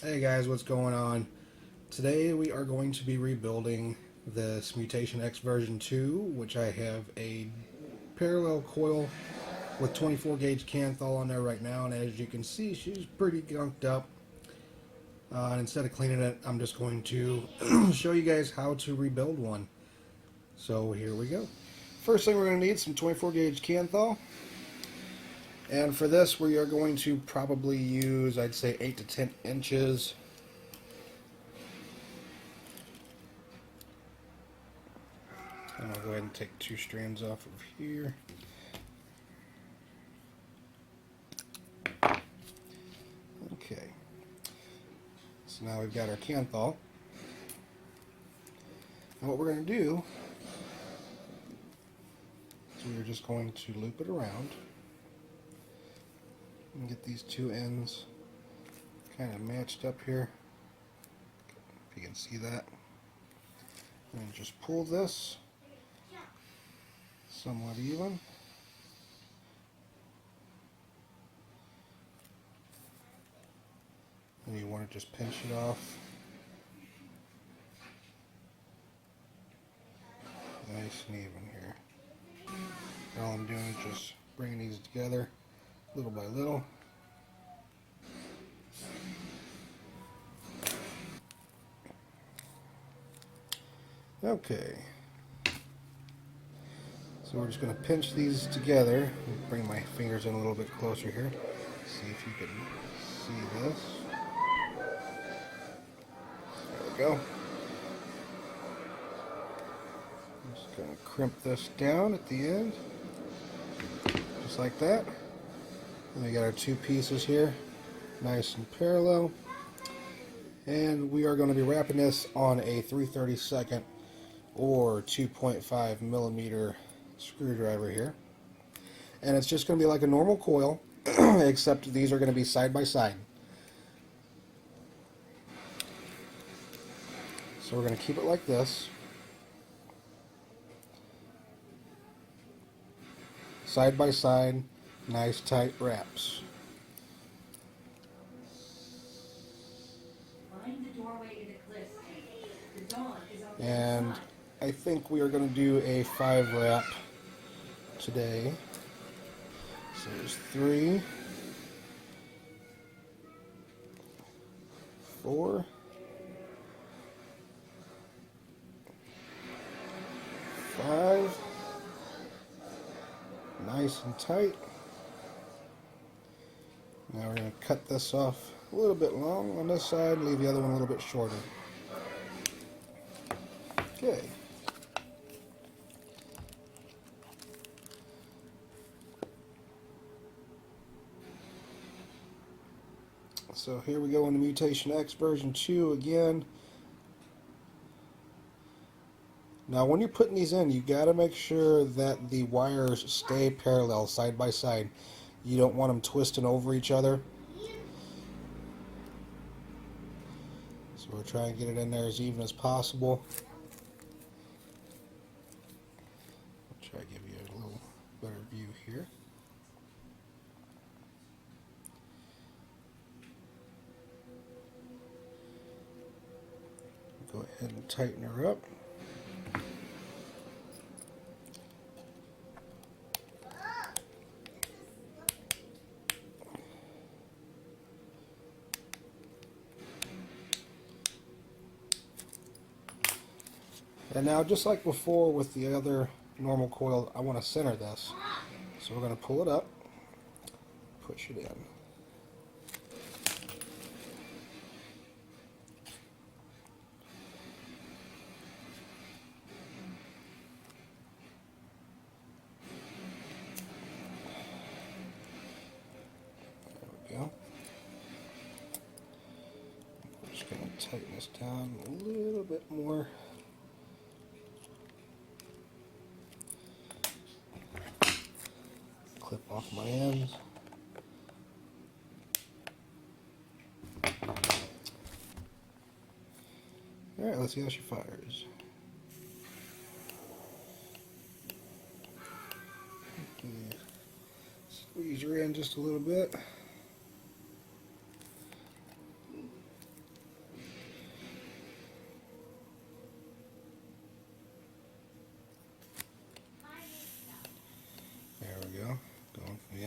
Hey guys, what's going on? Today we are going to be rebuilding this Mutation X version 2, which I have a parallel coil with 24 gauge Kanthal on there right now, and as you can see, she's pretty gunked up. And instead of cleaning it, I'm just going to show you guys how to rebuild one. So here we go. First thing we're going to need some 24 gauge Kanthal. And for this, we are going to probably use, I'd say, 8 to 10 inches. And I'll go ahead and take 2 strands off of here. Okay. So now we've got our Kanthal. And what we're going to do is we're just going to loop it around and get these 2 ends kind of matched up here. If you can see that. And just pull this somewhat even. And you want to just pinch it off. Nice and even here. All I'm doing is just bringing these together little by little. Okay. So we're just going to pinch these together. Bring my fingers in a little bit closer here. See if you can see this. There we go. I'm just going to crimp this down at the end. Just like that. And we got our 2 pieces here. Nice and parallel. And we are going to be wrapping this on a 3/32 or 2.5 millimeter screwdriver here. And it's just going to be like a normal coil, except these are going to be side by side. So we're going to keep it like this. Side by side, nice tight wraps. And I think we are going to do a 5 wrap today. So there's 3, 4, 5. Nice and tight. Now we're going to cut this off a little bit long on this side, leave the other one a little bit shorter. Okay. So here we go in the Mutation X version 2 again. Now when you're putting these in, you got to make sure that the wires stay parallel side by side. You don't want them twisting over each other. So we're trying to get it in there as even as possible. I'll try to give you a little better view here. Go ahead and tighten her up. And now, just like before with the other normal coil, I want to center this. So we're going to pull it up, push it in. There we go. I'm just going to tighten this down a little bit more. Clip off my ends. Alright, let's see how she fires. Squeeze her in just a little bit.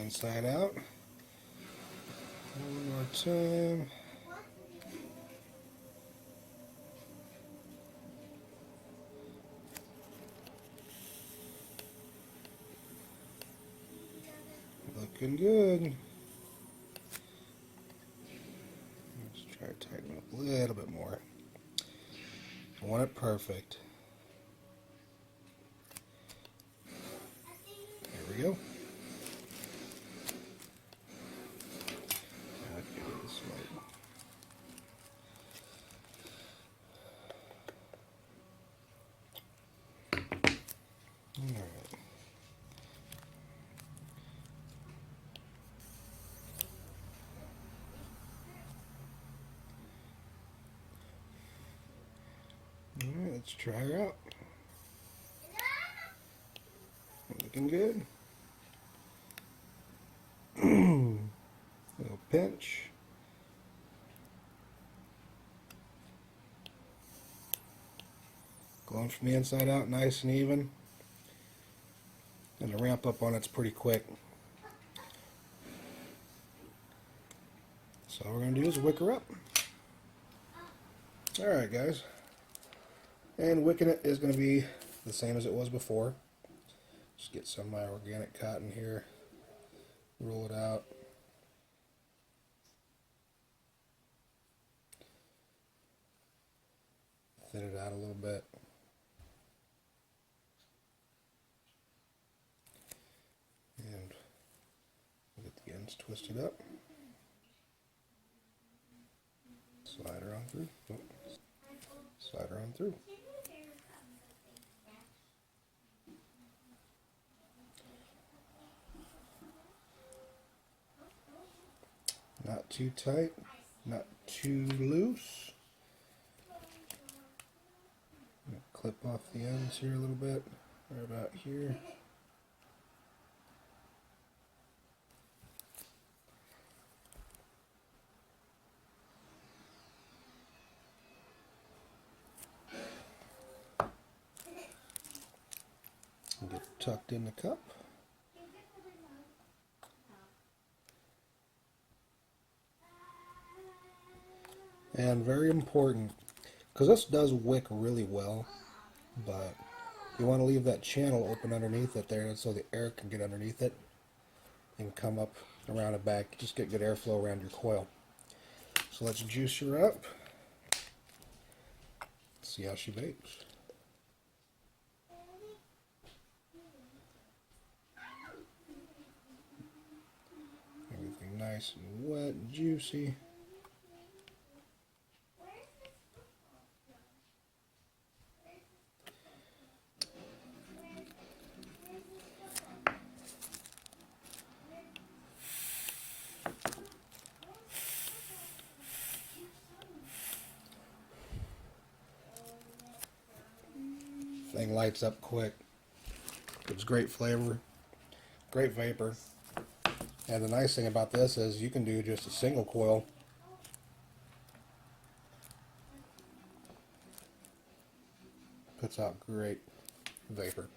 inside out. One more time. Looking good. Let's try to tighten up a little bit more. I want it perfect. There we go. Okay, this way. All right. Alright, let's try her out. Looking good. Little pinch. Going from the inside out nice and even. And the ramp up on it's pretty quick. So all we're going to do is wick her up. Alright guys. And wicking it is going to be the same as it was before. Just get some of my organic cotton here. Roll it out. Thin it out a little bit. And get the ends twisted up. Slide her on through. Oh. Slide her on through. Not too tight, not too loose. Clip off the ends here a little bit, right about here. And get tucked in the cup. And very important, because this does wick really well, but you want to leave that channel open underneath it there so the air can get underneath it and come up around and back. Just get good airflow around your coil. So let's juice her up. See how she bakes. Everything nice and wet and juicy. Thing lights up quick. Gives great flavor, great vapor. And the nice thing about this is you can do just a single coil. Puts out great vapor.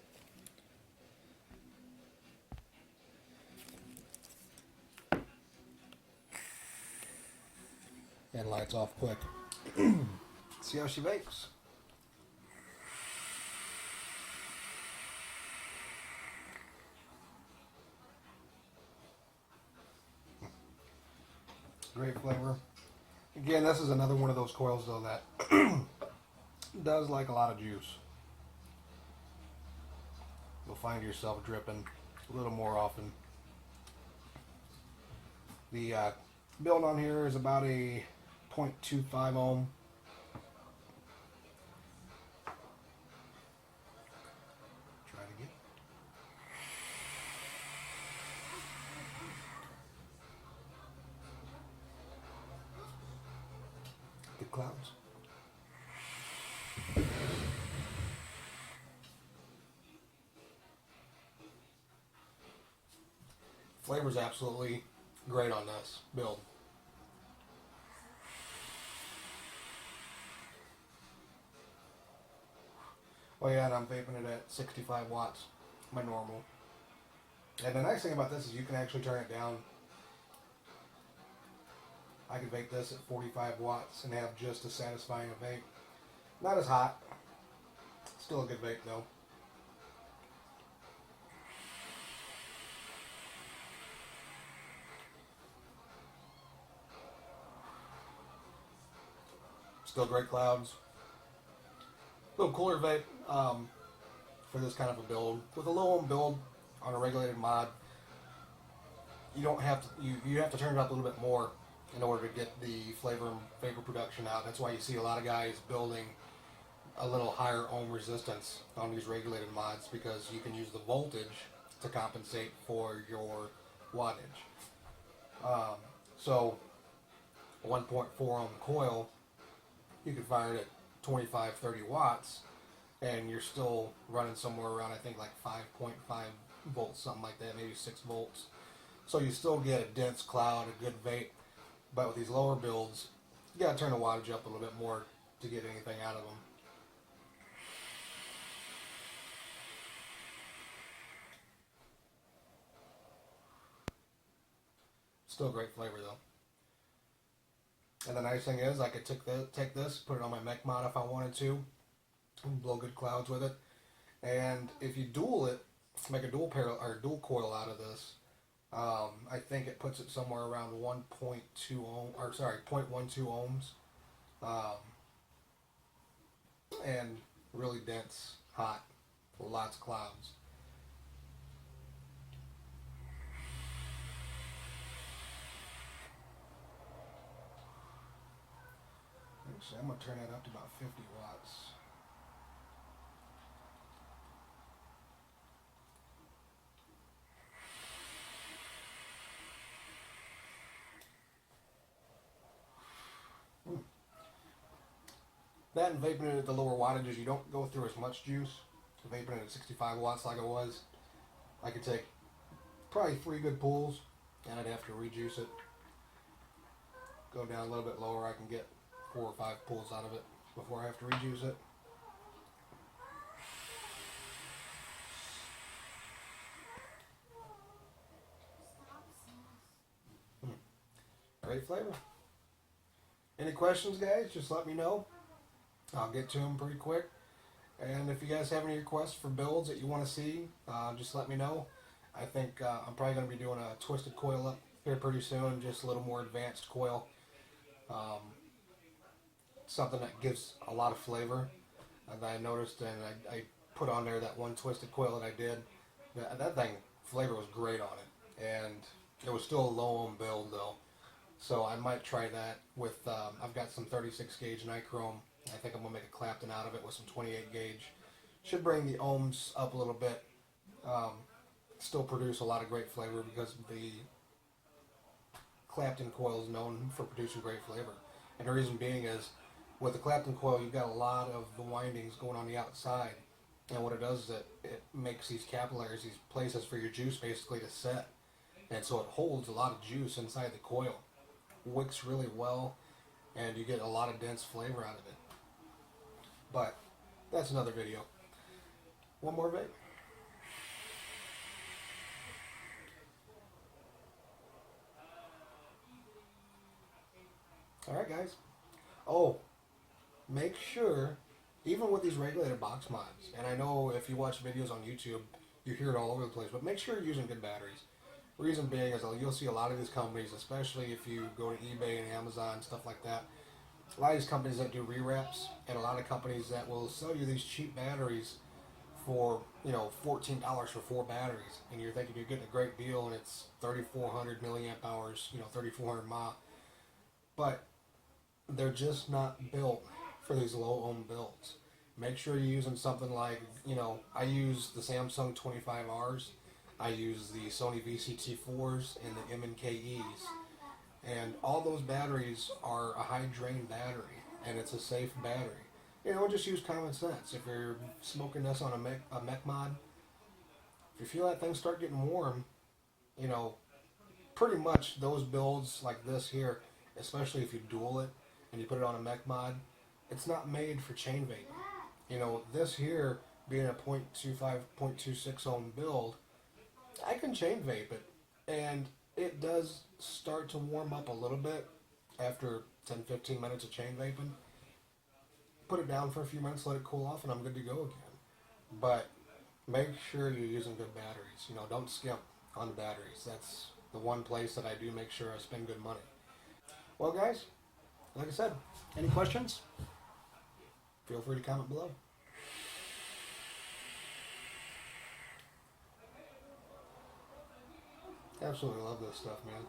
And lights off quick. See how she bakes. Great flavor. Again, this is another one of those coils though that does like a lot of juice. You'll find yourself dripping a little more often. The build on here is about a 0.25 ohm. Try it again. The clouds. Flavor's absolutely great on this build. Oh yeah, and I'm vaping it at 65 watts, my normal. And the nice thing about this is you can actually turn it down. I can vape this at 45 watts and have just as satisfying a vape. Not as hot. Still a good vape though. Still great clouds. A little cooler vape for this kind of a build. With a low ohm build on a regulated mod, you don't have to you have to turn it up a little bit more in order to get the flavor and vapor production out. That's why you see a lot of guys building a little higher ohm resistance on these regulated mods, because you can use the voltage to compensate for your wattage. So a 1.4 ohm coil, you can fire it at 25-30 watts and you're still running somewhere around, I think, like 5.5 volts, something like that, maybe 6 volts. So you still get a dense cloud, a good vape. But with these lower builds, you gotta turn the wattage up a little bit more to get anything out of them. Still great flavor though. And the nice thing is, I could take this, put it on my mech mod if I wanted to, and blow good clouds with it. And if you dual it, make a dual parallel or dual coil out of this, I think it puts it somewhere around 1.2 ohm, or sorry, 0.12 ohms, and really dense, hot, lots of clouds. Actually, I'm gonna turn that up to about 50 watts. That and vaping it at the lower wattages, you don't go through as much juice. Vaping it at 65 watts like it was, I could take probably 3 good pulls, and I'd have to rejuice it. Go down a little bit lower, I can get 4 or 5 pulls out of it before I have to rejuice it. Great flavor. Any questions, guys? Just let me know. I'll get to them pretty quick. And if you guys have any requests for builds that you want to see, just let me know. I think I'm probably going to be doing a twisted coil up here pretty soon, just a little more advanced coil. Something that gives a lot of flavor. And I noticed, and I put on there that one twisted coil that I did. That thing, flavor was great on it. And it was still a low ohm build though. So I might try that with, I've got some 36 gauge nichrome. I think I'm going to make a Clapton out of it with some 28 gauge. Should bring the ohms up a little bit. Still produce a lot of great flavor because the Clapton coil is known for producing great flavor. And the reason being is, with the Clapton coil, you've got a lot of the windings going on the outside. And what it does is it makes these capillaries, these places for your juice basically to set. And so it holds a lot of juice inside the coil. Wicks really well, and you get a lot of dense flavor out of it. But that's another video. One more vape. Alright guys. Oh, make sure, even with these regulated box mods, and I know if you watch videos on YouTube, you hear it all over the place, but make sure you're using good batteries. Reason being is you'll see a lot of these companies, especially if you go to eBay and Amazon, stuff like that, a lot of these companies that do rewraps, and a lot of companies that will sell you these cheap batteries for, $14 for 4 batteries, and you're thinking you're getting a great deal, and it's 3,400 milliamp hours, 3,400 mAh, but they're just not built for these low ohm builds. Make sure you're using something like, I use the Samsung 25Rs. I use the Sony VCT4s and the MNKEs. And all those batteries are a high drain battery, and it's a safe battery. Just use common sense. If you're smoking this on a mech mod, if you feel that thing start getting warm, pretty much those builds like this here, especially if you dual it and you put it on a mech mod, it's not made for chain vaping. This here being a 0.25, 0.26 ohm build, I can chain vape it, and it does start to warm up a little bit after 10-15 minutes of chain vaping. Put it down for a few minutes, let it cool off, and I'm good to go again. But make sure you're using good batteries. You know, don't skimp on the batteries. That's the one place that I do make sure I spend good money. Well, guys, like I said, any questions? Feel free to comment below. Absolutely love this stuff, man.